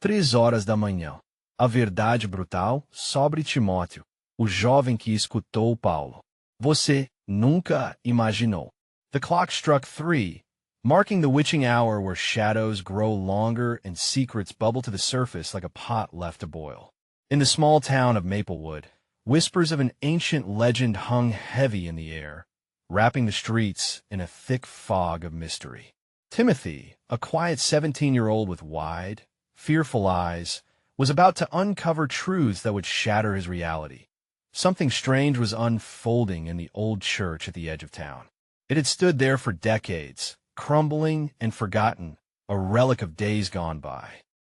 3 horas da manhã. A verdade brutal sobre Timóteo, o jovem que escutou Paulo. Você nunca imaginou. The clock struck 3, marking the witching hour where shadows grow longer and secrets bubble to the surface like a pot left to boil. In the small town of Maplewood, whispers of an ancient legend hung heavy in the air, wrapping the streets in a thick fog of mystery. Timothy, a quiet 17-year-old with wide, fearful eyes, was about to uncover truths that would shatter his reality. Something strange was unfolding in the old church at the edge of town. It had stood there for decades, crumbling and forgotten, a relic of days gone by.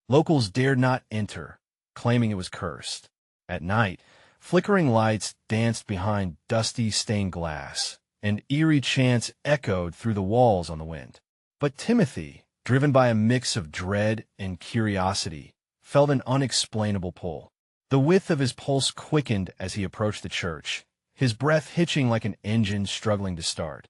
Locals dared not enter, claiming it was cursed. At night, flickering lights danced behind dusty stained glass, and eerie chants echoed through the walls on the wind. But Timothy, driven by a mix of dread and curiosity, felt an unexplainable pull. The width of his pulse quickened as he approached the church, his breath hitching like an engine struggling to start.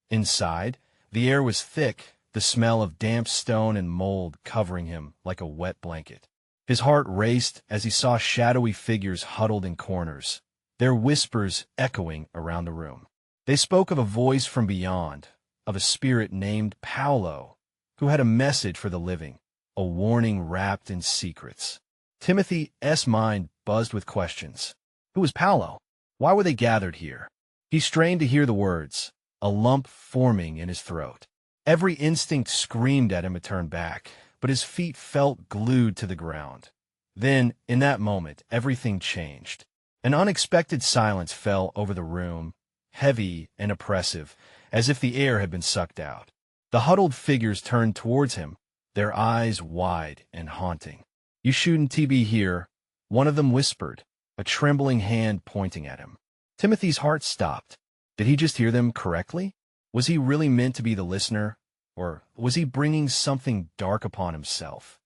Inside, the air was thick, the smell of damp stone and mold covering him like a wet blanket. His heart raced as he saw shadowy figures huddled in corners, their whispers echoing around the room. They spoke of a voice from beyond, of a spirit named Paulo, who had a message for the living, a warning wrapped in secrets. Timothy's mind buzzed with questions. Who was Paulo? Why were they gathered here? He strained to hear the words, a lump forming in his throat. Every instinct screamed at him to turn back, but his feet felt glued to the ground. Then, in that moment, everything changed. An unexpected silence fell over the room, heavy and oppressive, as if the air had been sucked out. The huddled figures turned towards him, their eyes wide and haunting. You shouldn't be here, one of them whispered, a trembling hand pointing at him. Timothy's heart stopped. Did he just hear them correctly? Was he really meant to be the listener, or was he bringing something dark upon himself?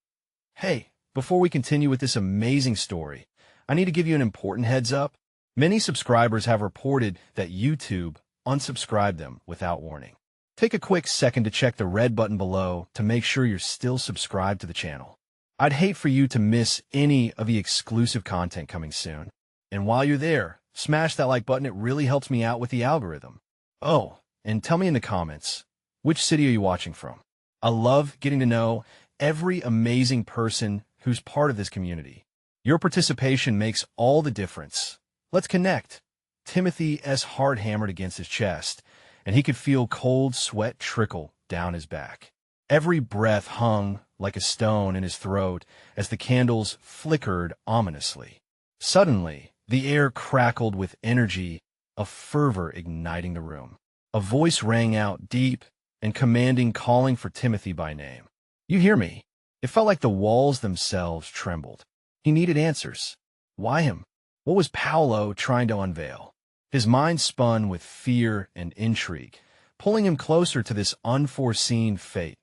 Hey, before we continue with this amazing story, I need to give you an important heads up. Many subscribers have reported that YouTube unsubscribed them without warning. Take a quick second to check the red button below to make sure you're still subscribed to the channel. I'd hate for you to miss any of the exclusive content coming soon. And while you're there, smash that like button. It really helps me out with the algorithm. Oh, and tell me in the comments, which city are you watching from? I love getting to know every amazing person who's part of this community. Your participation makes all the difference. Let's connect. Timothy's heart hammered against his chest, and he could feel cold sweat trickle down his back. Every breath hung like a stone in his throat as the candles flickered ominously. Suddenly, the air crackled with energy, a fervor igniting the room. A voice rang out deep and commanding, calling for Timothy by name. You hear me? It felt like the walls themselves trembled. He needed answers. Why him? What was Paulo trying to unveil? His mind spun with fear and intrigue, pulling him closer to this unforeseen fate.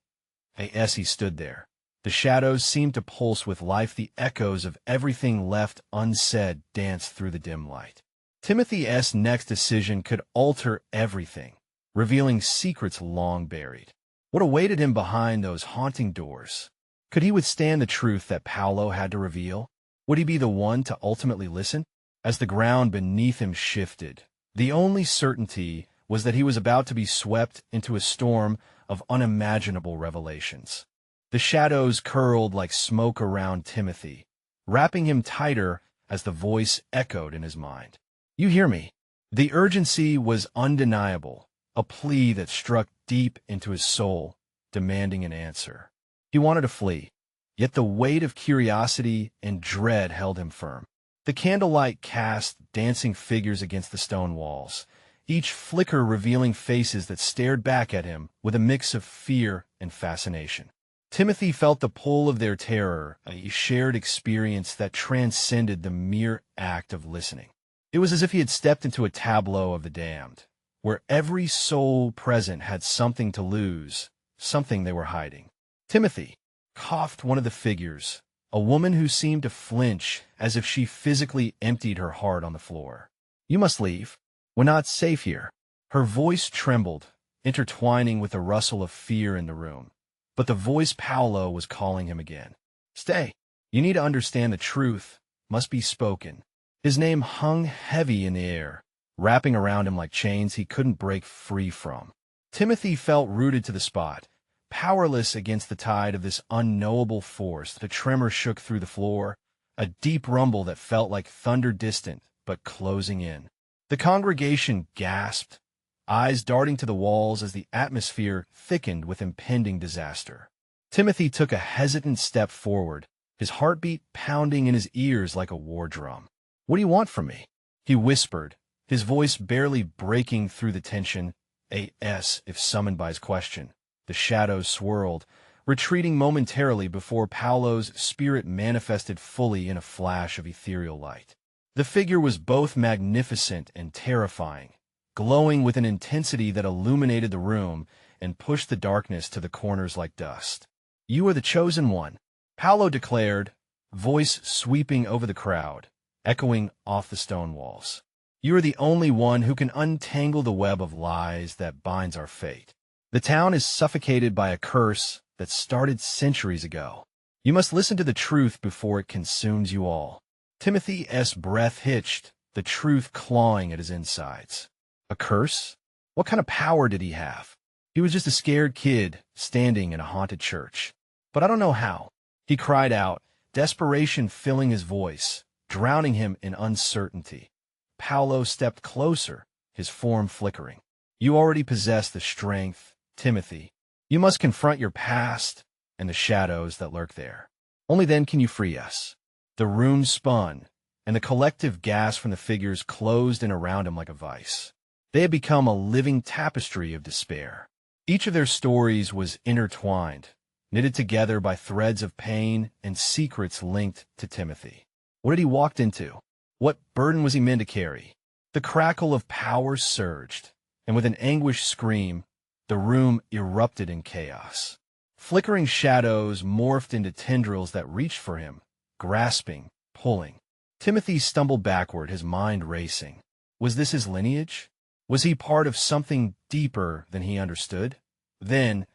As he stood there, the shadows seemed to pulse with life. The echoes of everything left unsaid danced through the dim light. Timothy's next decision could alter everything, revealing secrets long buried. What awaited him behind those haunting doors? Could he withstand the truth that Paulo had to reveal? Would he be the one to ultimately listen? As the ground beneath him shifted, the only certainty was that he was about to be swept into a storm of unimaginable revelations. The shadows curled like smoke around Timothy, wrapping him tighter as the voice echoed in his mind. You hear me? The urgency was undeniable, a plea that struck deep into his soul, demanding an answer. He wanted to flee, yet the weight of curiosity and dread held him firm. The candlelight cast dancing figures against the stone walls, each flicker revealing faces that stared back at him with a mix of fear and fascination. Timothy felt the pull of their terror, a shared experience that transcended the mere act of listening. It was as if he had stepped into a tableau of the damned, where every soul present had something to lose, something they were hiding. Timothy, coughed one of the figures, a woman who seemed to flinch as if she physically emptied her heart on the floor. You must leave. We're not safe here. Her voice trembled, intertwining with the rustle of fear in the room. But the voice Paulo was calling him again. Stay. You need to understand the truth must be spoken. His name hung heavy in the air, wrapping around him like chains he couldn't break free from. Timothy felt rooted to the spot, powerless against the tide of this unknowable force. The tremor shook through the floor, a deep rumble that felt like thunder, distant but closing in. The congregation gasped, eyes darting to the walls as the atmosphere thickened with impending disaster. Timothy took a hesitant step forward, his heartbeat pounding in his ears like a war drum. "What do you want from me?" he whispered, his voice barely breaking through the tension. If summoned by his question. The shadows swirled, retreating momentarily before Paulo's spirit manifested fully in a flash of ethereal light. The figure was both magnificent and terrifying, glowing with an intensity that illuminated the room and pushed the darkness to the corners like dust. "You are the chosen one," Paulo declared, voice sweeping over the crowd, echoing off the stone walls. "You are the only one who can untangle the web of lies that binds our fate. The town is suffocated by a curse that started centuries ago. You must listen to the truth before it consumes you all." Timothy's breath hitched, the truth clawing at his insides. A curse? What kind of power did he have? He was just a scared kid standing in a haunted church. "But I don't know how," he cried out, desperation filling his voice, drowning him in uncertainty. Paulo stepped closer, his form flickering. "You already possess the strength, Timothy. You must confront your past and the shadows that lurk there. Only then can you free us." The room spun, and the collective gasp from the figures closed in around him like a vice. They had become a living tapestry of despair. Each of their stories was intertwined, knitted together by threads of pain and secrets linked to Timothy. What had he walked into? What burden was he meant to carry? The crackle of power surged, and with an anguished scream, the room erupted in chaos. Flickering shadows morphed into tendrils that reached for him, grasping, pulling. Timothy stumbled backward, his mind racing. Was this his lineage? Was he part of something deeper than he understood? Then,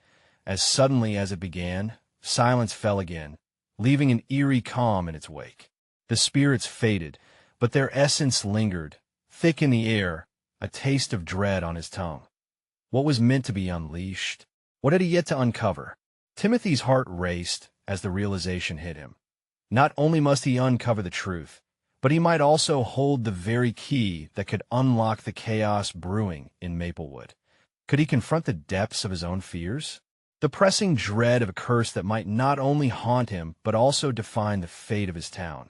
as suddenly as it began, silence fell again, leaving an eerie calm in its wake. The spirits faded, but their essence lingered, thick in the air, a taste of dread on his tongue. What was meant to be unleashed? What had he yet to uncover? Timothy's heart raced as the realization hit him. Not only must he uncover the truth, but he might also hold the very key that could unlock the chaos brewing in Maplewood. Could he confront the depths of his own fears? The pressing dread of a curse that might not only haunt him, but also define the fate of his town.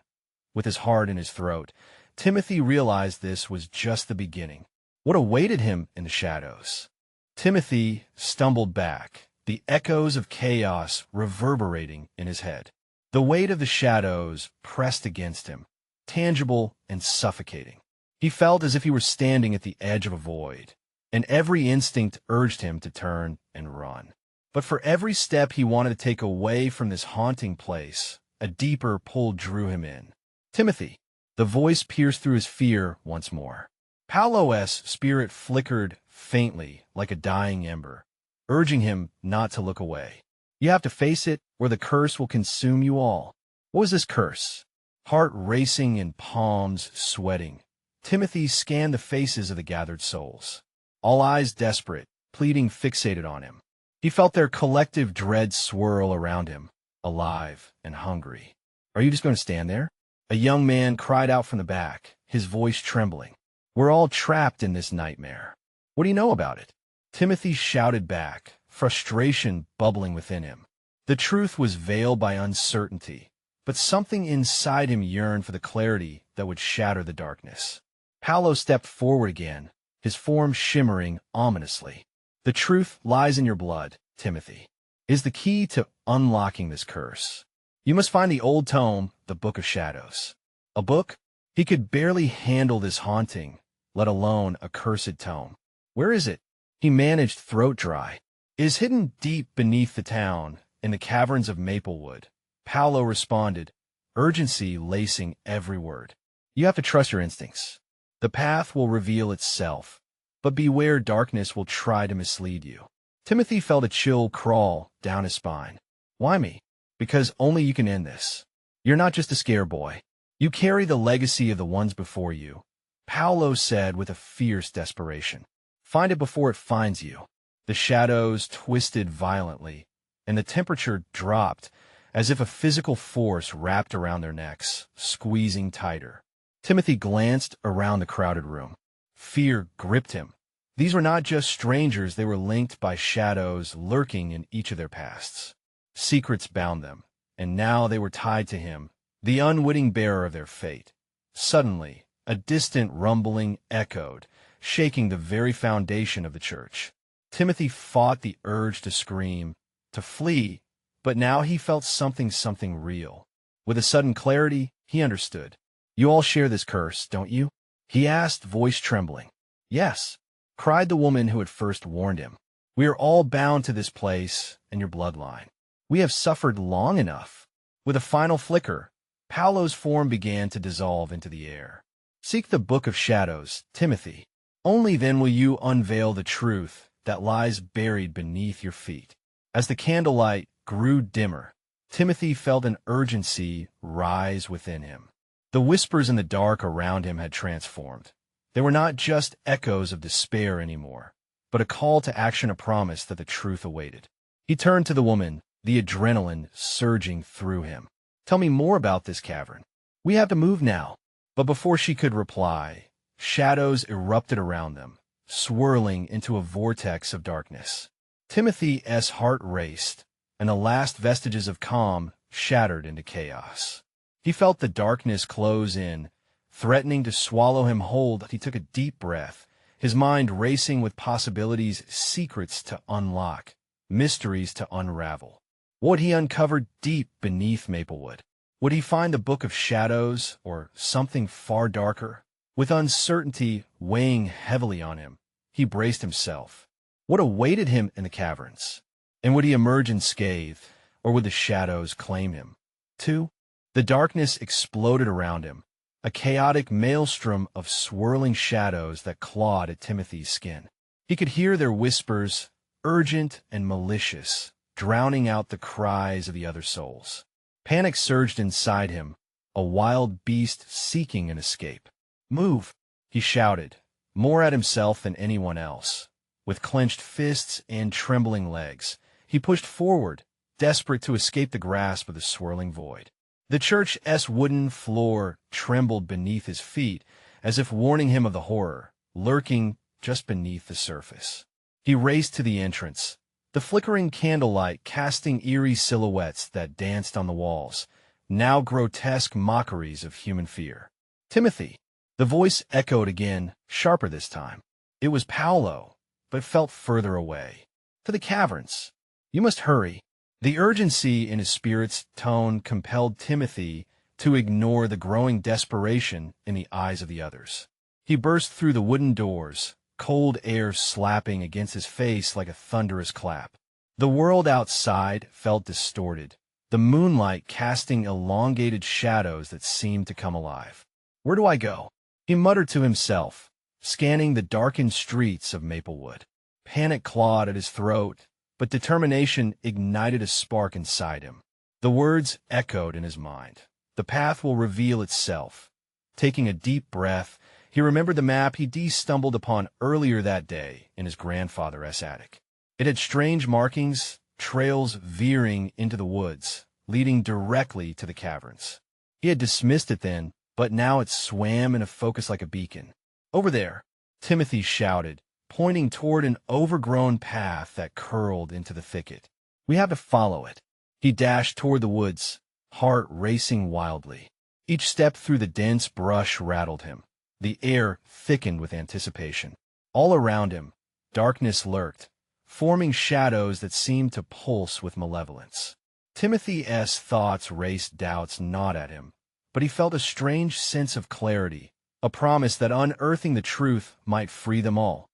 With his heart in his throat, Timothy realized this was just the beginning. What awaited him in the shadows? Timothy stumbled back, the echoes of chaos reverberating in his head. The weight of the shadows pressed against him, tangible and suffocating. He felt as if he were standing at the edge of a void, and every instinct urged him to turn and run. But for every step he wanted to take away from this haunting place, a deeper pull drew him in. "Timothy!" The voice pierced through his fear once more. Paulo's spirit flickered faintly like a dying ember, urging him not to look away. "You have to face it, or the curse will consume you all." What was this curse? Heart racing and palms sweating, Timothy scanned the faces of the gathered souls. All eyes desperate, pleading fixated on him. He felt their collective dread swirl around him, alive and hungry. "Are you just going to stand there?" A young man cried out from the back, his voice trembling. "We're all trapped in this nightmare. What do you know about it?" Timothy shouted back, frustration bubbling within him. The truth was veiled by uncertainty, but something inside him yearned for the clarity that would shatter the darkness. Paulo stepped forward again, his form shimmering ominously. "The truth lies in your blood, Timothy. It is the key to unlocking this curse. You must find the old tome, the Book of Shadows." A book? He could barely handle this haunting, let alone a cursed tome. "Where is it?" He managed throat dry. "It is hidden deep beneath the town, in the caverns of Maplewood." Paulo responded, urgency lacing every word. "You have to trust your instincts. The path will reveal itself, but beware darkness will try to mislead you." Timothy felt a chill crawl down his spine. "Why me?" "Because only you can end this. You're not just a scare boy. You carry the legacy of the ones before you, Paolo said with a fierce desperation. Find it before it finds you. The shadows twisted violently, and the temperature dropped as if a physical force wrapped around their necks, squeezing tighter. Timothy glanced around the crowded room. Fear gripped him. These were not just strangers, they were linked by shadows lurking in each of their pasts. Secrets bound them, and now they were tied to him, the unwitting bearer of their fate. Suddenly, a distant rumbling echoed, shaking the very foundation of the church. Timothy fought the urge to scream, to flee, but now he felt something real. With a sudden clarity, he understood. You all share this curse, don't you? He asked, voice trembling. Yes, cried the woman who had first warned him. We are all bound to this place and your bloodline. We have suffered long enough. With a final flicker, Paolo's form began to dissolve into the air. Seek the book of shadows, Timothy. Only then will you unveil the truth that lies buried beneath your feet. As the candlelight grew dimmer, Timothy felt an urgency rise within him. The whispers in the dark around him had transformed. They were not just echoes of despair anymore, but a call to action, a promise that the truth awaited. He turned to the woman, the adrenaline surging through him. Tell me more about this cavern. We have to move now. But before she could reply, shadows erupted around them, swirling into a vortex of darkness. Timothy's heart raced, and the last vestiges of calm shattered into chaos. He felt the darkness close in, threatening to swallow him whole. He took a deep breath, his mind racing with possibilities, secrets to unlock, mysteries to unravel. What he uncovered deep beneath Maplewood? Would he find the Book of Shadows, or something far darker? With uncertainty weighing heavily on him, he braced himself. What awaited him in the caverns? And would he emerge unscathed, or would the shadows claim him? 2. The darkness exploded around him, a chaotic maelstrom of swirling shadows that clawed at Timothy's skin. He could hear their whispers, urgent and malicious, drowning out the cries of the other souls. Panic surged inside him, a wild beast seeking an escape. Move, he shouted, more at himself than anyone else. With clenched fists and trembling legs, he pushed forward, desperate to escape the grasp of the swirling void. The church's wooden floor trembled beneath his feet, as if warning him of the horror lurking just beneath the surface. He raced to the entrance, the flickering candlelight casting eerie silhouettes that danced on the walls, now grotesque mockeries of human fear. Timothy! The voice echoed again, sharper this time. It was Paolo, but felt further away. To the caverns. You must hurry. The urgency in his spirit's tone compelled Timothy to ignore the growing desperation in the eyes of the others. He burst through the wooden doors, cold air slapping against his face like a thunderous clap. The world outside felt distorted, the moonlight casting elongated shadows that seemed to come alive. Where do I go? He muttered to himself, scanning the darkened streets of Maplewood. Panic clawed at his throat, but determination ignited a spark inside him. The words echoed in his mind. The path will reveal itself. Taking a deep breath, he remembered the map he stumbled upon earlier that day in his grandfather's attic. It had strange markings, trails veering into the woods, leading directly to the caverns. He had dismissed it then, but now it swam in a focus like a beacon. Over there, Timothy shouted, pointing toward an overgrown path that curled into the thicket. We have to follow it. He dashed toward the woods, heart racing wildly. Each step through the dense brush rattled him. The air thickened with anticipation. All around him, darkness lurked, forming shadows that seemed to pulse with malevolence. Timothy's thoughts raced, doubts gnawed at him, but he felt a strange sense of clarity, a promise that unearthing the truth might free them all.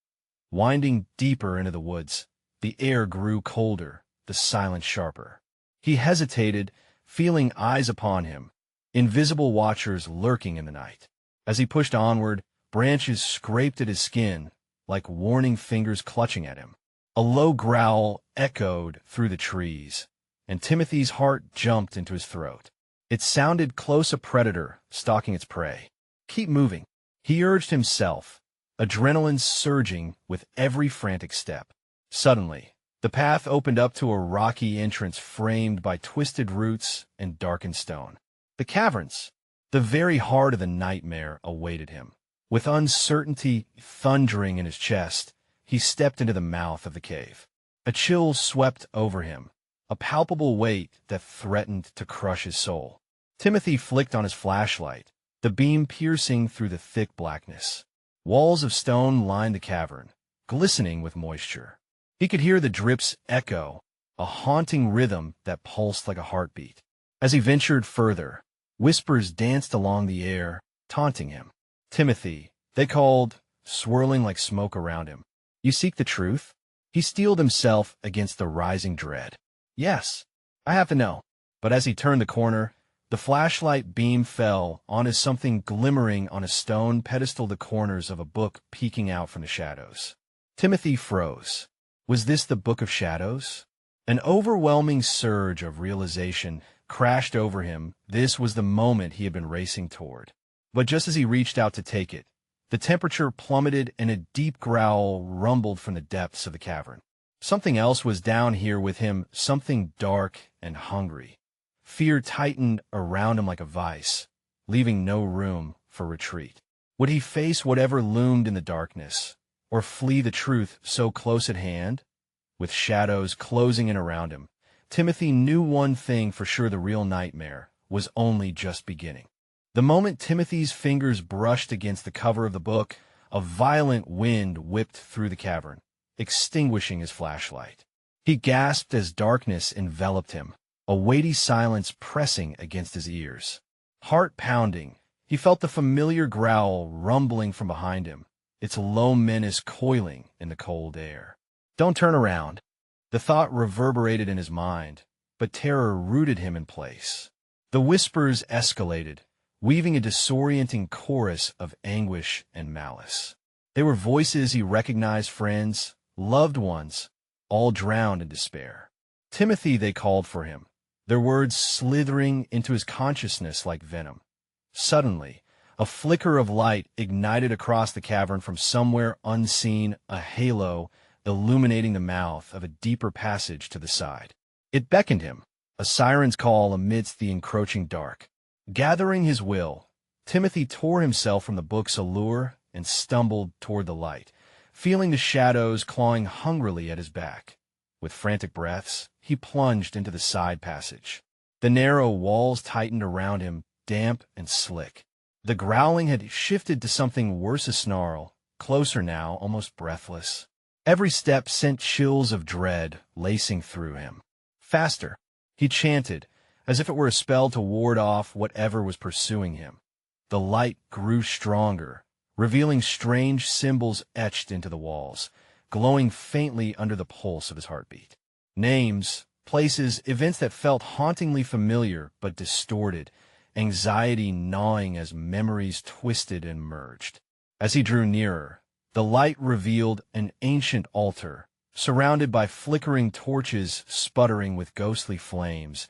Winding deeper into the woods, the air grew colder, the silence sharper. He hesitated, feeling eyes upon him, invisible watchers lurking in the night. As he pushed onward, branches scraped at his skin, like warning fingers clutching at him. A low growl echoed through the trees, and Timothy's heart jumped into his throat. It sounded close, a predator stalking its prey. Keep moving, he urged himself, adrenaline surging with every frantic step. Suddenly, the path opened up to a rocky entrance framed by twisted roots and darkened stone. The caverns, the very heart of the nightmare, awaited him. With uncertainty thundering in his chest, he stepped into the mouth of the cave. A chill swept over him, a palpable weight that threatened to crush his soul. Timothy flicked on his flashlight, the beam piercing through the thick blackness. Walls of stone lined the cavern, glistening with moisture. He could hear the drips echo, a haunting rhythm that pulsed like a heartbeat. As he ventured further, whispers danced along the air, taunting him. Timothy, they called, swirling like smoke around him. You seek the truth? He steeled himself against the rising dread. Yes, I have to know. But as he turned the corner, the flashlight beam fell on as something glimmering on a stone pedestal, the corners of a book peeking out from the shadows. Timothy froze. Was this the Book of Shadows? An overwhelming surge of realization crashed over him. This was the moment he had been racing toward. But just as he reached out to take it, the temperature plummeted and a deep growl rumbled from the depths of the cavern. Something else was down here with him, something dark and hungry. Fear tightened around him like a vice, leaving no room for retreat. Would he face whatever loomed in the darkness, or flee the truth so close at hand? With shadows closing in around him, Timothy knew one thing for sure: the real nightmare was only just beginning. The moment Timothy's fingers brushed against the cover of the book, a violent wind whipped through the cavern, extinguishing his flashlight. He gasped as darkness enveloped him, a weighty silence pressing against his ears. Heart pounding, he felt the familiar growl rumbling from behind him, its low menace coiling in the cold air. Don't turn around. The thought reverberated in his mind, but terror rooted him in place. The whispers escalated, weaving a disorienting chorus of anguish and malice. They were voices he recognized, friends, loved ones, all drowned in despair. Timothy, they called for him, their words slithering into his consciousness like venom. Suddenly, a flicker of light ignited across the cavern from somewhere unseen, a halo illuminating the mouth of a deeper passage to the side. It beckoned him, a siren's call amidst the encroaching dark. Gathering his will, Timothy tore himself from the book's allure and stumbled toward the light, feeling the shadows clawing hungrily at his back. With frantic breaths, he plunged into the side passage. The narrow walls tightened around him, damp and slick. The growling had shifted to something worse, a snarl, closer now, almost breathless. Every step sent chills of dread lacing through him. Faster, he chanted, as if it were a spell to ward off whatever was pursuing him. The light grew stronger, revealing strange symbols etched into the walls, glowing faintly under the pulse of his heartbeat. Names, places, events that felt hauntingly familiar but distorted, anxiety gnawing as memories twisted and merged. As he drew nearer, the light revealed an ancient altar, surrounded by flickering torches sputtering with ghostly flames.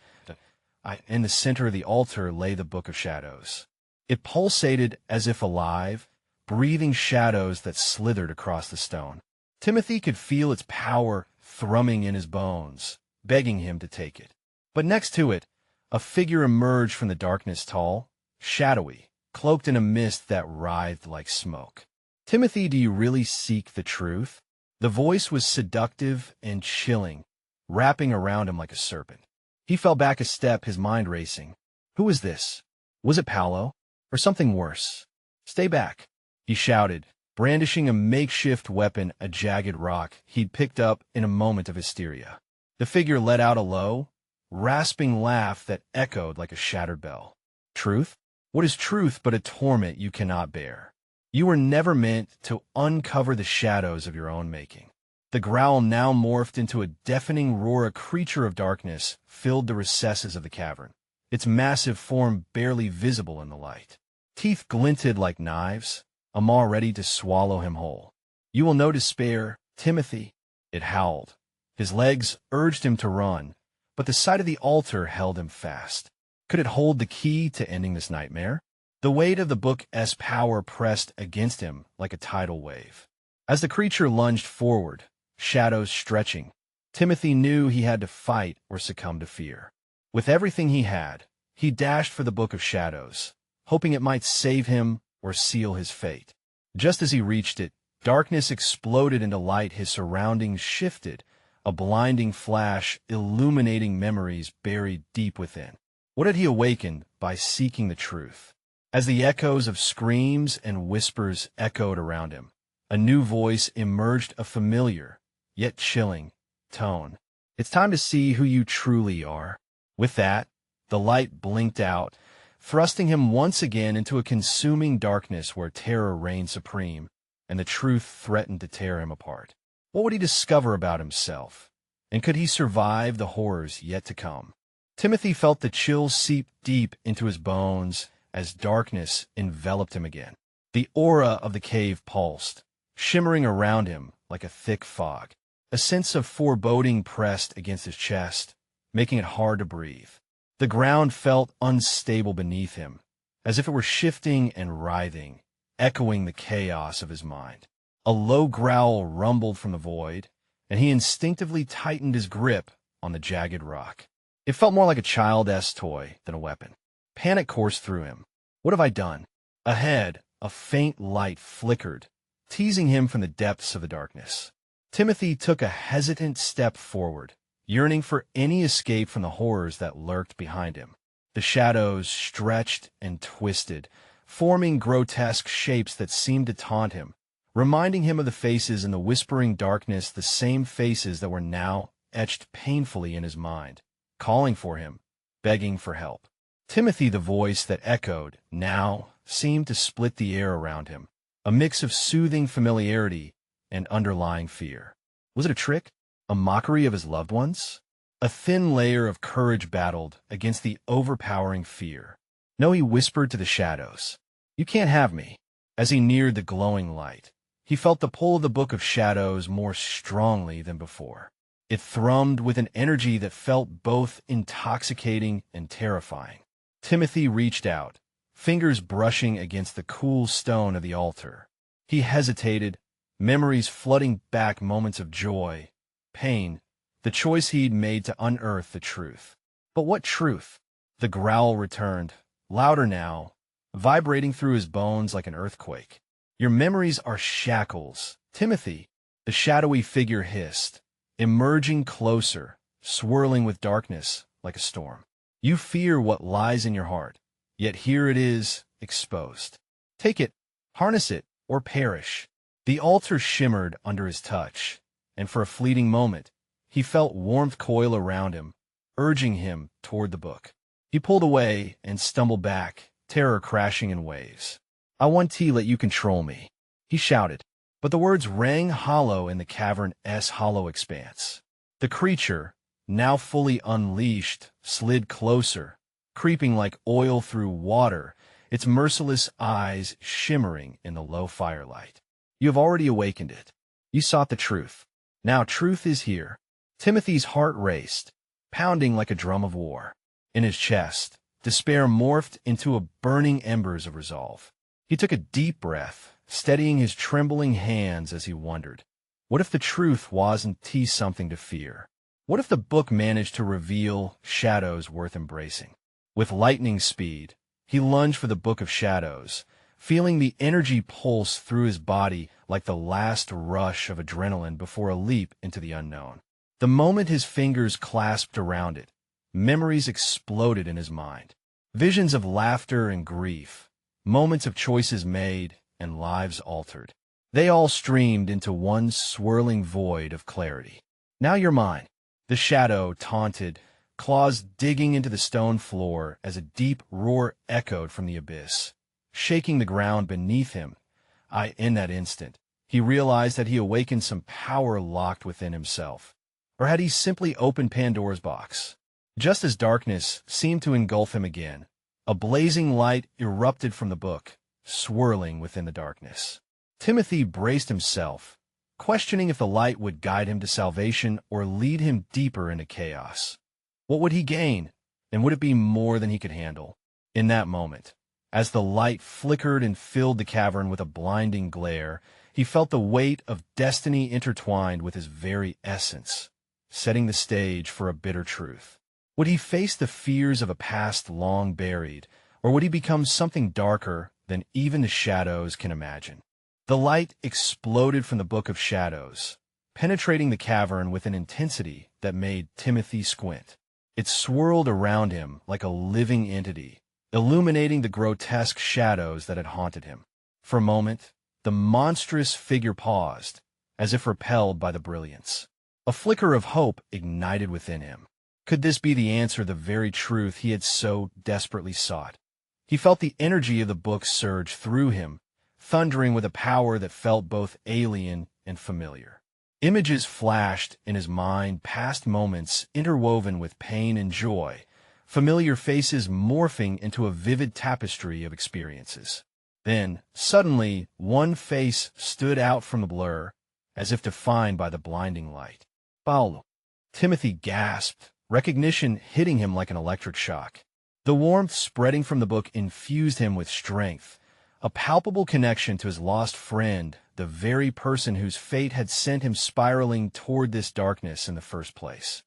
In the center of the altar lay the Book of Shadows. It pulsated as if alive, breathing shadows that slithered across the stone. Timothy could feel its power thrumming in his bones, begging him to take it. But next to it, a figure emerged from the darkness, tall, shadowy, cloaked in a mist that writhed like smoke. Timothy, do you really seek the truth? The voice was seductive and chilling, wrapping around him like a serpent. He fell back a step, his mind racing. Who was this? Was it Paolo? Or something worse? Stay back, he shouted, brandishing a makeshift weapon, a jagged rock he'd picked up in a moment of hysteria. The figure let out a low, rasping laugh that echoed like a shattered bell. Truth? What is truth but a torment you cannot bear? You were never meant to uncover the shadows of your own making. The growl now morphed into a deafening roar. A creature of darkness filled the recesses of the cavern, its massive form barely visible in the light. Teeth glinted like knives, a maw ready to swallow him whole. You will no despair, Timothy, it howled. His legs urged him to run, but the sight of the altar held him fast. Could it hold the key to ending this nightmare? The weight of the book's power pressed against him like a tidal wave. As the creature lunged forward, shadows stretching, Timothy knew he had to fight or succumb to fear. With everything he had, he dashed for the Book of Shadows, hoping it might save him or seal his fate. Just as he reached it, darkness exploded into light. His surroundings shifted, a blinding flash illuminating memories buried deep within. What had he awakened by seeking the truth? As the echoes of screams and whispers echoed around him, a new voice emerged, a familiar, yet chilling, tone. It's time to see who you truly are. With that, the light blinked out, thrusting him once again into a consuming darkness where terror reigned supreme, and the truth threatened to tear him apart. What would he discover about himself? And could he survive the horrors yet to come? Timothy felt the chills seep deep into his bones as darkness enveloped him again. The aura of the cave pulsed, shimmering around him like a thick fog. A sense of foreboding pressed against his chest, making it hard to breathe. The ground felt unstable beneath him, as if it were shifting and writhing, echoing the chaos of his mind. A low growl rumbled from the void, and he instinctively tightened his grip on the jagged rock. It felt more like a child's toy than a weapon. Panic coursed through him. What have I done? Ahead, a faint light flickered, teasing him from the depths of the darkness. Timothy took a hesitant step forward, yearning for any escape from the horrors that lurked behind him. The shadows stretched and twisted, forming grotesque shapes that seemed to taunt him, reminding him of the faces in the whispering darkness, the same faces that were now etched painfully in his mind, calling for him, begging for help. Timothy, the voice that echoed, now seemed to split the air around him, a mix of soothing familiarity and underlying fear. Was it a trick? A mockery of his loved ones? A thin layer of courage battled against the overpowering fear. No, he whispered to the shadows. You can't have me. As he neared the glowing light, he felt the pull of the Book of Shadows more strongly than before. It thrummed with an energy that felt both intoxicating and terrifying. Timothy reached out, fingers brushing against the cool stone of the altar. He hesitated, memories flooding back, moments of joy, pain, the choice he'd made to unearth the truth. But what truth? The growl returned, louder now, vibrating through his bones like an earthquake. Your memories are shackles, Timothy, the shadowy figure hissed, emerging closer, swirling with darkness like a storm. You fear what lies in your heart, yet here it is, exposed. Take it, harness it, or perish. The altar shimmered under his touch, and for a fleeting moment, he felt warmth coil around him, urging him toward the book. He pulled away and stumbled back, terror crashing in waves. I want to let you control me, he shouted, but the words rang hollow in the cavern's hollow expanse. The creature, now fully unleashed, slid closer, creeping like oil through water, its merciless eyes shimmering in the low firelight. You have already awakened it. You sought the truth. Now truth is here. Timothy's heart raced, pounding like a drum of war. In his chest, despair morphed into a burning embers of resolve. He took a deep breath, steadying his trembling hands as he wondered. What if the truth wasn't something to fear? What if the book managed to reveal shadows worth embracing? With lightning speed, he lunged for the Book of Shadows, feeling the energy pulse through his body like the last rush of adrenaline before a leap into the unknown. The moment his fingers clasped around it, memories exploded in his mind. Visions of laughter and grief, moments of choices made and lives altered. They all streamed into one swirling void of clarity. Now you're mine, the shadow taunted, claws digging into the stone floor as a deep roar echoed from the abyss, shaking the ground beneath him. In that instant, he realized that he awakened some power locked within himself. Or had he simply opened Pandora's box? Just as darkness seemed to engulf him again, a blazing light erupted from the book, swirling within the darkness. Timothy braced himself, questioning if the light would guide him to salvation or lead him deeper into chaos. What would he gain? And would it be more than he could handle? In that moment, as the light flickered and filled the cavern with a blinding glare, he felt the weight of destiny intertwined with his very essence, setting the stage for a bitter truth. Would he face the fears of a past long buried, or would he become something darker than even the shadows can imagine? The light exploded from the Book of Shadows, penetrating the cavern with an intensity that made Timothy squint. It swirled around him like a living entity, illuminating the grotesque shadows that had haunted him. For a moment, the monstrous figure paused, as if repelled by the brilliance. A flicker of hope ignited within him. Could this be the answer, the very truth he had so desperately sought? He felt the energy of the book surge through him, thundering with a power that felt both alien and familiar. Images flashed in his mind, past moments interwoven with pain and joy, familiar faces morphing into a vivid tapestry of experiences. Then, suddenly, one face stood out from the blur, as if defined by the blinding light. Paulo. Timothy gasped, recognition hitting him like an electric shock. The warmth spreading from the book infused him with strength, a palpable connection to his lost friend, the very person whose fate had sent him spiraling toward this darkness in the first place.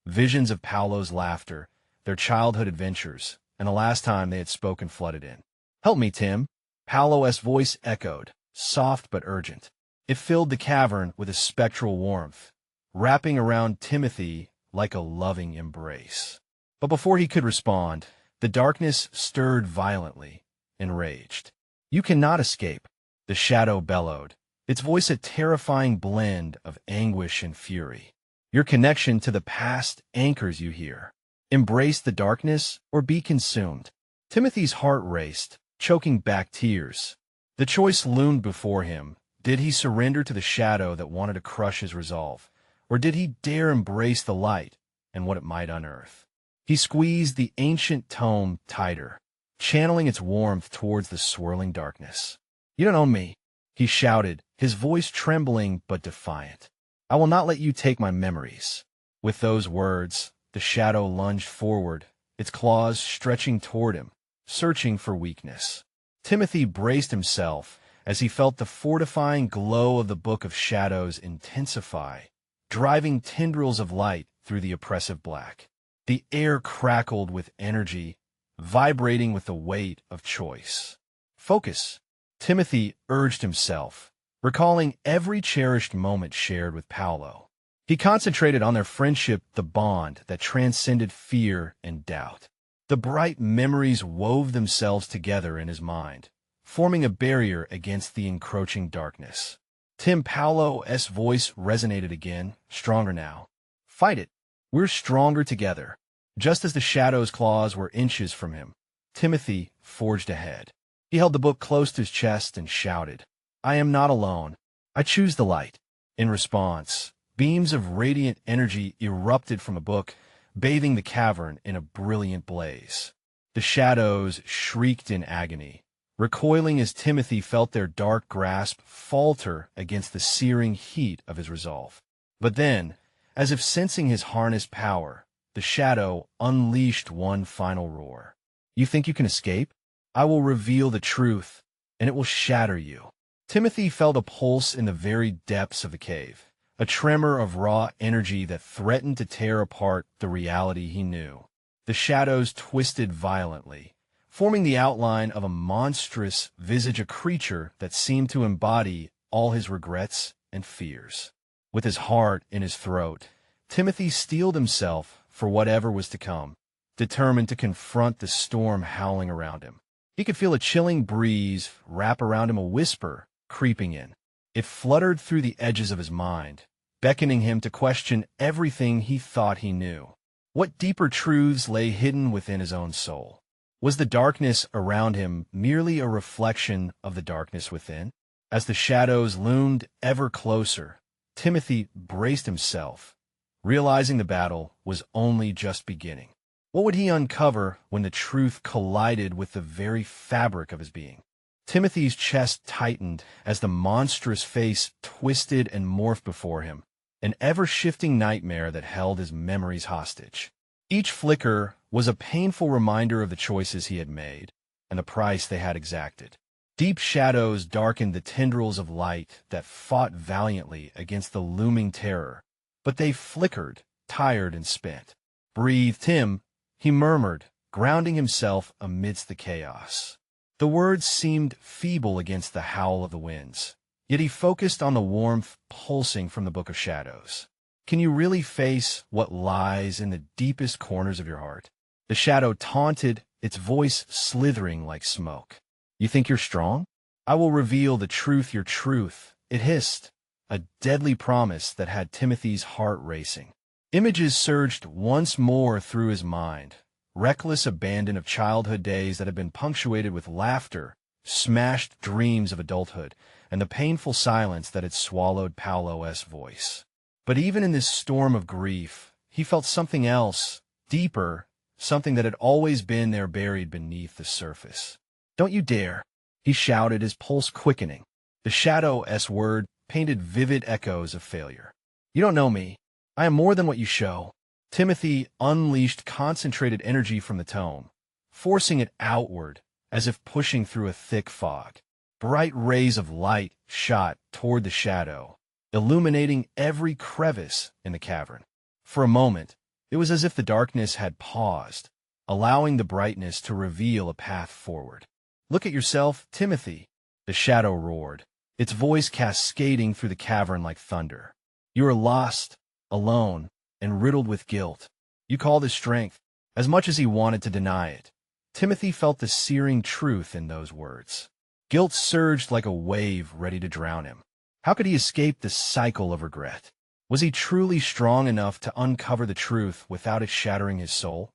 Visions of Paulo's laughter, their childhood adventures, and the last time they had spoken flooded in. "Help me, Tim," Paulo's voice echoed, soft but urgent. It filled the cavern with a spectral warmth, wrapping around Timothy like a loving embrace. But before he could respond, the darkness stirred violently, enraged. "You cannot escape," the shadow bellowed, its voice a terrifying blend of anguish and fury. "Your connection to the past anchors you here. Embrace the darkness or be consumed." Timothy's heart raced, choking back tears. The choice loomed before him. Did he surrender to the shadow that wanted to crush his resolve, or did he dare embrace the light and what it might unearth? He squeezed the ancient tome tighter, channeling its warmth towards the swirling darkness. "You don't own me," he shouted, his voice trembling but defiant. "I will not let you take my memories." With those words, the shadow lunged forward, its claws stretching toward him, searching for weakness. Timothy braced himself as he felt the fortifying glow of the Book of Shadows intensify, driving tendrils of light through the oppressive black. The air crackled with energy, vibrating with the weight of choice. "Focus," Timothy urged himself, recalling every cherished moment shared with Paulo. He concentrated on their friendship, the bond that transcended fear and doubt. The bright memories wove themselves together in his mind, forming a barrier against the encroaching darkness. Paulo's voice resonated again, stronger now. "Fight it. We're stronger together." Just as the shadow's claws were inches from him, Timothy forged ahead. He held the book close to his chest and shouted, "I am not alone. I choose the light." In response, beams of radiant energy erupted from the book, bathing the cavern in a brilliant blaze. The shadows shrieked in agony, recoiling as Timothy felt their dark grasp falter against the searing heat of his resolve. But then, as if sensing his harnessed power, the shadow unleashed one final roar. "You think you can escape? I will reveal the truth, and it will shatter you." Timothy felt a pulse in the very depths of the cave, a tremor of raw energy that threatened to tear apart the reality he knew. The shadows twisted violently, forming the outline of a monstrous visage, a creature that seemed to embody all his regrets and fears. With his heart in his throat, Timothy steeled himself for whatever was to come, determined to confront the storm howling around him. He could feel a chilling breeze wrap around him, a whisper creeping in. It fluttered through the edges of his mind, beckoning him to question everything he thought he knew. What deeper truths lay hidden within his own soul? Was the darkness around him merely a reflection of the darkness within? As the shadows loomed ever closer, Timothy braced himself, realizing the battle was only just beginning. What would he uncover when the truth collided with the very fabric of his being? Timothy's chest tightened as the monstrous face twisted and morphed before him, an ever-shifting nightmare that held his memories hostage. Each flicker was a painful reminder of the choices he had made and the price they had exacted. Deep shadows darkened the tendrils of light that fought valiantly against the looming terror, but they flickered, tired and spent. "Breathe, Tim," he murmured, grounding himself amidst the chaos. The words seemed feeble against the howl of the winds, yet he focused on the warmth pulsing from the Book of Shadows. Can you really face what lies in the deepest corners of your heart? The shadow taunted, its voice slithering like smoke. You think you're strong? I will reveal the truth, your truth, it hissed, a deadly promise that had Timothy's heart racing. Images surged once more through his mind, reckless abandon of childhood days that had been punctuated with laughter, smashed dreams of adulthood, and the painful silence that had swallowed Paulo's voice. But even in this storm of grief, he felt something else, deeper, something that had always been there buried beneath the surface. "Don't you dare," he shouted, his pulse quickening. The Shadow's word painted vivid echoes of failure. "You don't know me. I am more than what you show." Timothy unleashed concentrated energy from the tone, forcing it outward as if pushing through a thick fog. Bright rays of light shot toward the shadow, illuminating every crevice in the cavern. For a moment, it was as if the darkness had paused, allowing the brightness to reveal a path forward. "Look at yourself, Timothy," the shadow roared, its voice cascading through the cavern like thunder. "You are lost, alone, and riddled with guilt. You call this strength." As much as he wanted to deny it, Timothy felt the searing truth in those words. Guilt surged like a wave ready to drown him. How could he escape the cycle of regret? Was he truly strong enough to uncover the truth without it shattering his soul?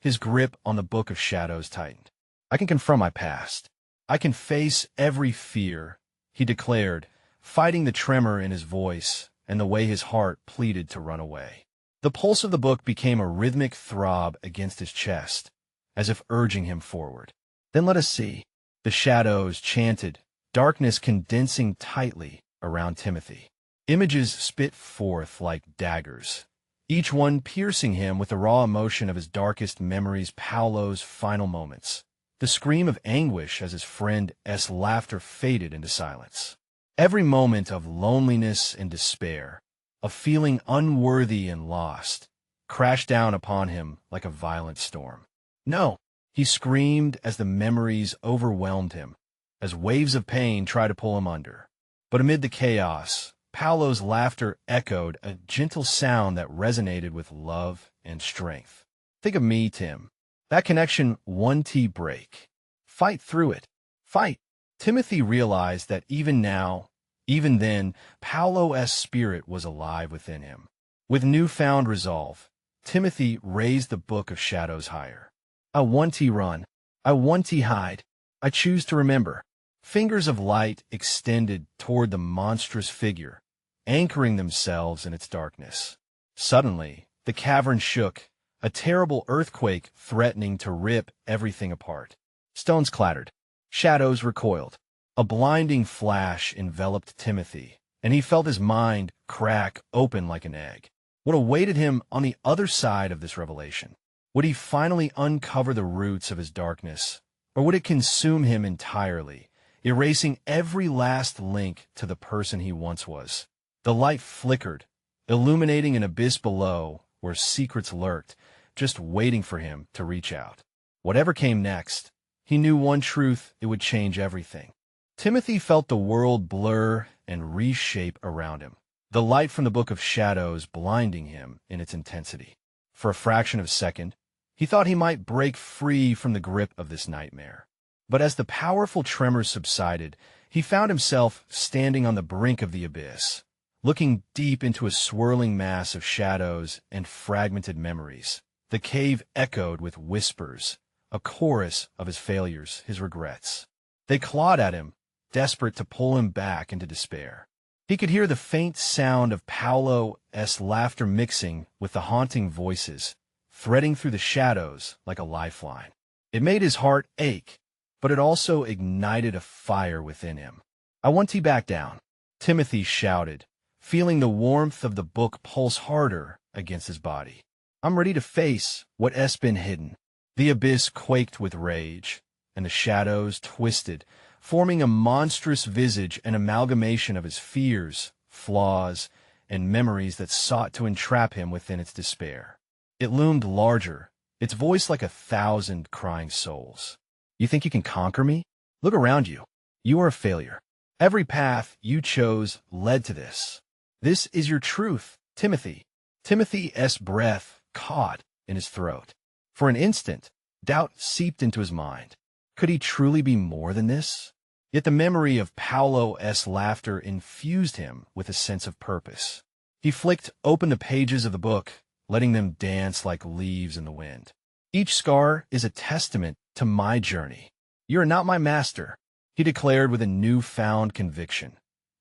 His grip on the Book of Shadows tightened. "I can confront my past. I can face every fear," he declared, fighting the tremor in his voice and the way his heart pleaded to run away. The pulse of the book became a rhythmic throb against his chest, as if urging him forward. "Then let us see," the shadows chanted, darkness condensing tightly around Timothy. Images spit forth like daggers, each one piercing him with the raw emotion of his darkest memories, Paulo's final moments. The scream of anguish as his friend's laughter faded into silence. Every moment of loneliness and despair, of feeling unworthy and lost, crashed down upon him like a violent storm. "No!" he screamed as the memories overwhelmed him, as waves of pain tried to pull him under. But amid the chaos, Paulo's laughter echoed, a gentle sound that resonated with love and strength. "Think of me, Tim. That connection one T break. Fight through it. Fight." Timothy realized that even now, even then, Paulo's spirit was alive within him. With newfound resolve, Timothy raised the Book of Shadows higher. "I want to run. I want to hide. I choose to remember." Fingers of light extended toward the monstrous figure, anchoring themselves in its darkness. Suddenly, the cavern shook, a terrible earthquake threatening to rip everything apart. Stones clattered. Shadows recoiled. A blinding flash enveloped Timothy, and he felt his mind crack open like an egg. What awaited him on the other side of this revelation? Would he finally uncover the roots of his darkness, or would it consume him entirely, erasing every last link to the person he once was? The light flickered, illuminating an abyss below where secrets lurked, just waiting for him to reach out. Whatever came next, he knew one truth: it would change everything. Timothy felt the world blur and reshape around him, the light from the Book of Shadows blinding him in its intensity. For a fraction of a second, he thought he might break free from the grip of this nightmare. But as the powerful tremors subsided, he found himself standing on the brink of the abyss, looking deep into a swirling mass of shadows and fragmented memories. The cave echoed with whispers, a chorus of his failures, his regrets. They clawed at him, desperate to pull him back into despair. He could hear the faint sound of Paulo's laughter mixing with the haunting voices, threading through the shadows like a lifeline. It made his heart ache, but it also ignited a fire within him. "I want to back down," Timothy shouted, feeling the warmth of the book pulse harder against his body. I'm ready to face what's been hidden. The abyss quaked with rage, and the shadows twisted, forming a monstrous visage, an amalgamation of his fears, flaws, and memories that sought to entrap him within its despair. It loomed larger, its voice like 1,000 crying souls. You think you can conquer me? Look around you. You are a failure. Every path you chose led to this. This is your truth, Timothy. Timothy's breath caught in his throat. For an instant, doubt seeped into his mind. Could he truly be more than this? Yet the memory of Paulo's laughter infused him with a sense of purpose. He flicked open the pages of the book, letting them dance like leaves in the wind. Each scar is a testament to my journey. You are not my master, he declared with a newfound conviction.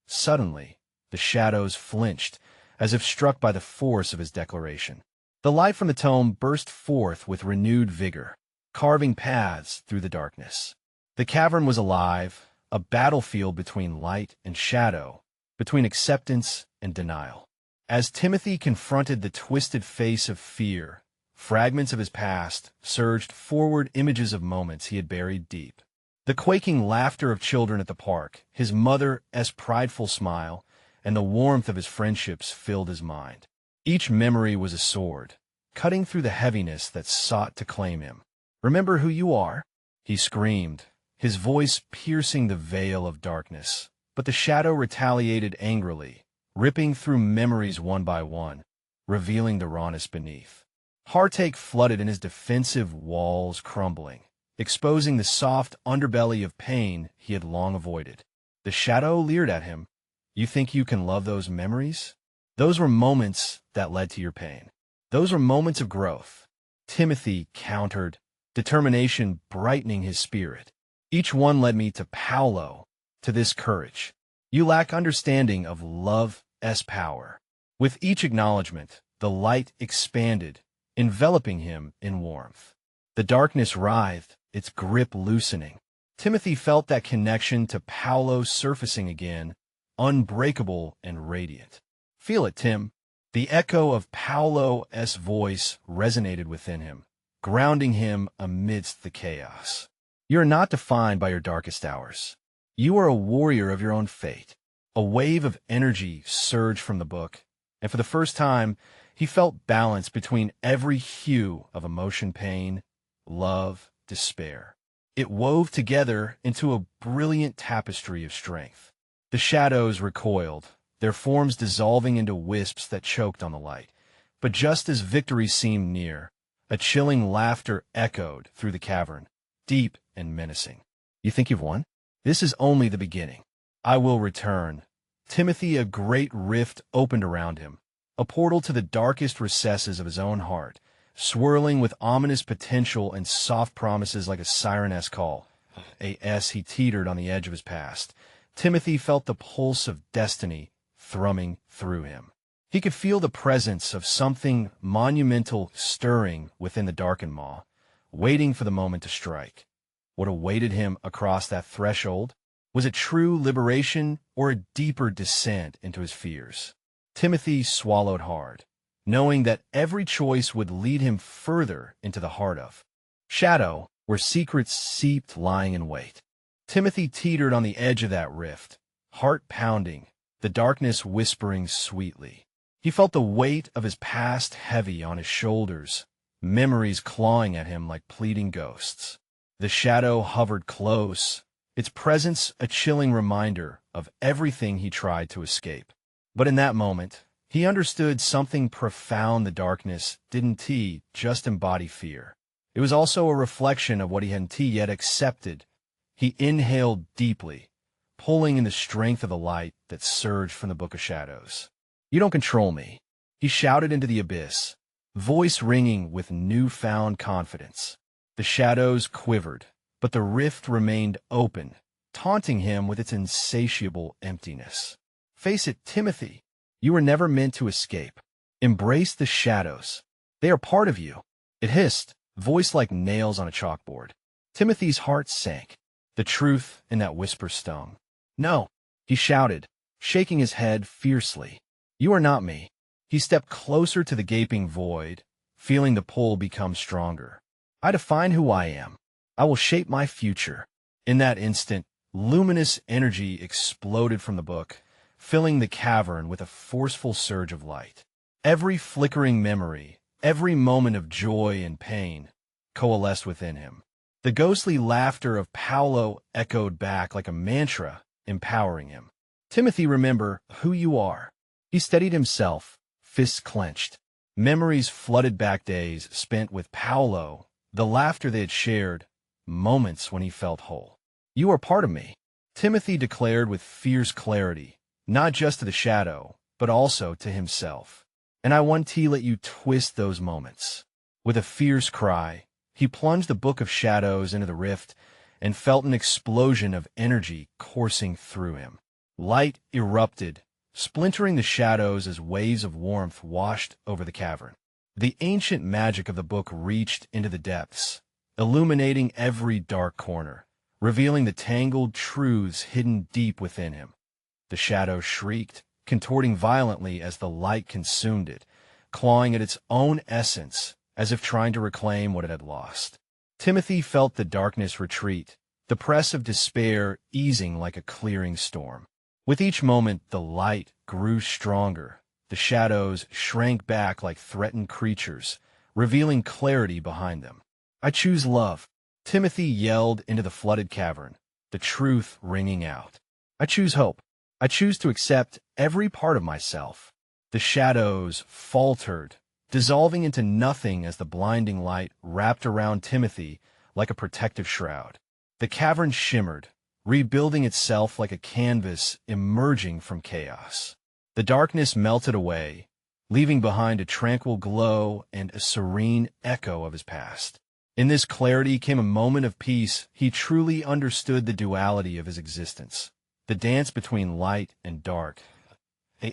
Suddenly, the shadows flinched, as if struck by the force of his declaration. The light from the tome burst forth with renewed vigor, carving paths through the darkness. The cavern was alive, a battlefield between light and shadow, between acceptance and denial. As Timothy confronted the twisted face of fear, fragments of his past surged forward, images of moments he had buried deep. The quaking laughter of children at the park, his mother's prideful smile, and the warmth of his friendships filled his mind. Each memory was a sword, cutting through the heaviness that sought to claim him. "Remember who you are?" he screamed, his voice piercing the veil of darkness. But the shadow retaliated angrily, ripping through memories one by one, revealing the rawness beneath. Heartache flooded in his defensive walls, crumbling, exposing the soft underbelly of pain he had long avoided. The shadow leered at him. "You think you can love those memories? Those were moments that led to your pain. Those were moments of growth," Timothy countered, determination brightening his spirit. "Each one led me to Paulo, to this courage. You lack understanding of love's power." With each acknowledgement, the light expanded, enveloping him in warmth. The darkness writhed, its grip loosening. Timothy felt that connection to Paulo surfacing again, unbreakable and radiant. "Feel it, Tim." The echo of Paulo's voice resonated within him, grounding him amidst the chaos. "You are not defined by your darkest hours. You are a warrior of your own fate." A wave of energy surged from the book, and for the first time, he felt balance between every hue of emotion, pain, love, despair. It wove together into a brilliant tapestry of strength. The shadows recoiled, their forms dissolving into wisps that choked on the light. But just as victory seemed near, a chilling laughter echoed through the cavern, deep and menacing. "You think you've won? This is only the beginning. I will return." Timothy, a great rift opened around him, a portal to the darkest recesses of his own heart, swirling with ominous potential and soft promises like a siren's call. As he teetered on the edge of his past, Timothy felt the pulse of destiny thrumming through him. He could feel the presence of something monumental stirring within the darkened maw, waiting for the moment to strike. What awaited him across that threshold? Was it true liberation or a deeper descent into his fears? Timothy swallowed hard, knowing that every choice would lead him further into the heart of shadow, where secrets seeped lying in wait. Timothy teetered on the edge of that rift, heart pounding, the darkness whispering sweetly. He felt the weight of his past heavy on his shoulders, memories clawing at him like pleading ghosts. The shadow hovered close, its presence a chilling reminder of everything he tried to escape. But in that moment, he understood something profound. The darkness didn't just embody fear. It was also a reflection of what he hadn't yet accepted. He inhaled deeply, pulling in the strength of the light that surged from the Book of Shadows. "You don't control me," he shouted into the abyss, voice ringing with newfound confidence. The shadows quivered, but the rift remained open, taunting him with its insatiable emptiness. "Face it, Timothy. You were never meant to escape. Embrace the shadows. They are part of you." It hissed, voice like nails on a chalkboard. Timothy's heart sank. The truth in that whisper stung. "No," he shouted, shaking his head fiercely. "You are not me." He stepped closer to the gaping void, feeling the pull become stronger. I define who I am. I will shape my future. In that instant, luminous energy exploded from the book, filling the cavern with a forceful surge of light. Every flickering memory, every moment of joy and pain, coalesced within him. The ghostly laughter of Paulo echoed back like a mantra, empowering him. Timothy, remember who you are. He steadied himself, fists clenched. Memories flooded back days spent with Paulo, the laughter they had shared, moments when he felt whole. You are part of me, Timothy declared with fierce clarity, not just to the shadow, but also to himself. And I want to let you twist those moments. With a fierce cry, he plunged the book of shadows into the rift and felt an explosion of energy coursing through him. Light erupted, splintering the shadows as waves of warmth washed over the cavern. The ancient magic of the book reached into the depths, illuminating every dark corner, revealing the tangled truths hidden deep within him. The shadow shrieked, contorting violently as the light consumed it, clawing at its own essence, as if trying to reclaim what it had lost. Timothy felt the darkness retreat, the press of despair easing like a clearing storm. With each moment, the light grew stronger. The shadows shrank back like threatened creatures, revealing clarity behind them. I choose love, Timothy yelled into the flooded cavern, the truth ringing out. I choose hope. I choose to accept every part of myself. The shadows faltered, dissolving into nothing as the blinding light wrapped around Timothy like a protective shroud. The cavern shimmered, rebuilding itself like a canvas emerging from chaos. The darkness melted away, leaving behind a tranquil glow and a serene echo of his past. In this clarity came a moment of peace. He truly understood the duality of his existence, the dance between light and dark.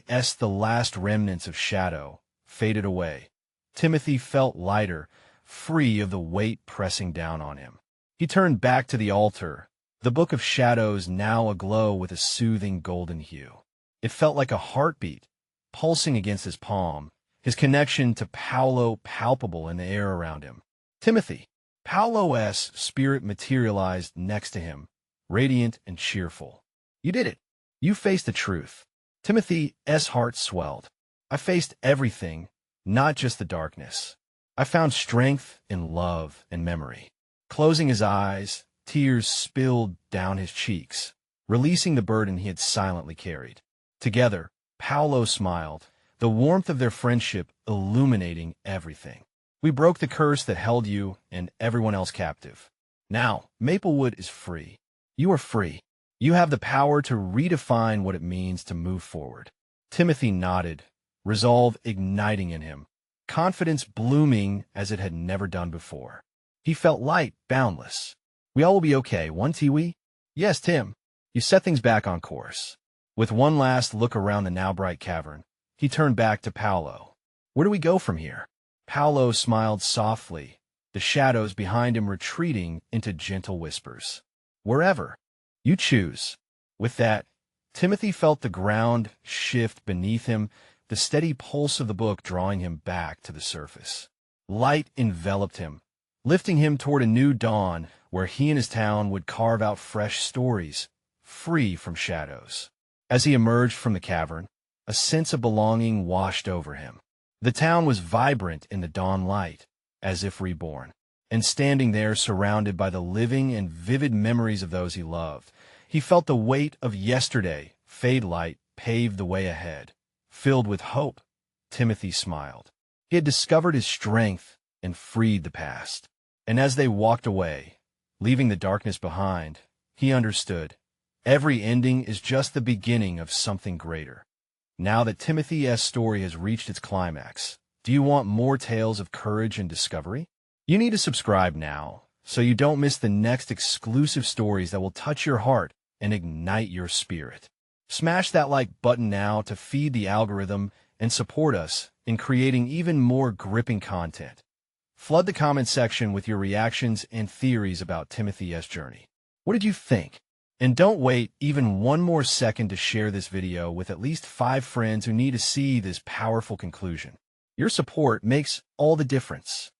As the last remnants of shadow faded away, Timothy felt lighter, free of the weight pressing down on him. He turned back to the altar, the book of shadows now aglow with a soothing golden hue. It felt like a heartbeat, pulsing against his palm, his connection to Paulo palpable in the air around him. Timothy, Paulo's spirit materialized next to him, radiant and cheerful. You did it. You faced the truth. Timothy's heart swelled. I faced everything, not just the darkness. I found strength in love and memory. Closing his eyes, tears spilled down his cheeks, releasing the burden he had silently carried. Together, Paulo smiled, the warmth of their friendship illuminating everything. We broke the curse that held you and everyone else captive. Now, Maplewood is free. You are free. You have the power to redefine what it means to move forward. Timothy nodded, resolve igniting in him, confidence blooming as it had never done before. He felt light, boundless. We all will be okay, won't we? Yes, Tim. You set things back on course. With one last look around the now bright cavern, he turned back to Paulo. Where do we go from here? Paulo smiled softly, the shadows behind him retreating into gentle whispers. Wherever. You choose. With that, Timothy felt the ground shift beneath him, the steady pulse of the book drawing him back to the surface. Light enveloped him, lifting him toward a new dawn where he and his town would carve out fresh stories, free from shadows. As he emerged from the cavern, a sense of belonging washed over him. The town was vibrant in the dawn light, as if reborn. And standing there surrounded by the living and vivid memories of those he loved, he felt the weight of yesterday. Fade light paved the way ahead. Filled with hope, Timothy smiled. He had discovered his strength and freed the past. And as they walked away, leaving the darkness behind, he understood. Every ending is just the beginning of something greater. Now that Timothy's story has reached its climax, do you want more tales of courage and discovery? You need to subscribe now, so you don't miss the next exclusive stories that will touch your heart and ignite your spirit. Smash that like button now to feed the algorithm and support us in creating even more gripping content. Flood the comment section with your reactions and theories about Timothy's journey. What did you think? And don't wait even one more second to share this video with at least 5 friends who need to see this powerful conclusion. Your support makes all the difference.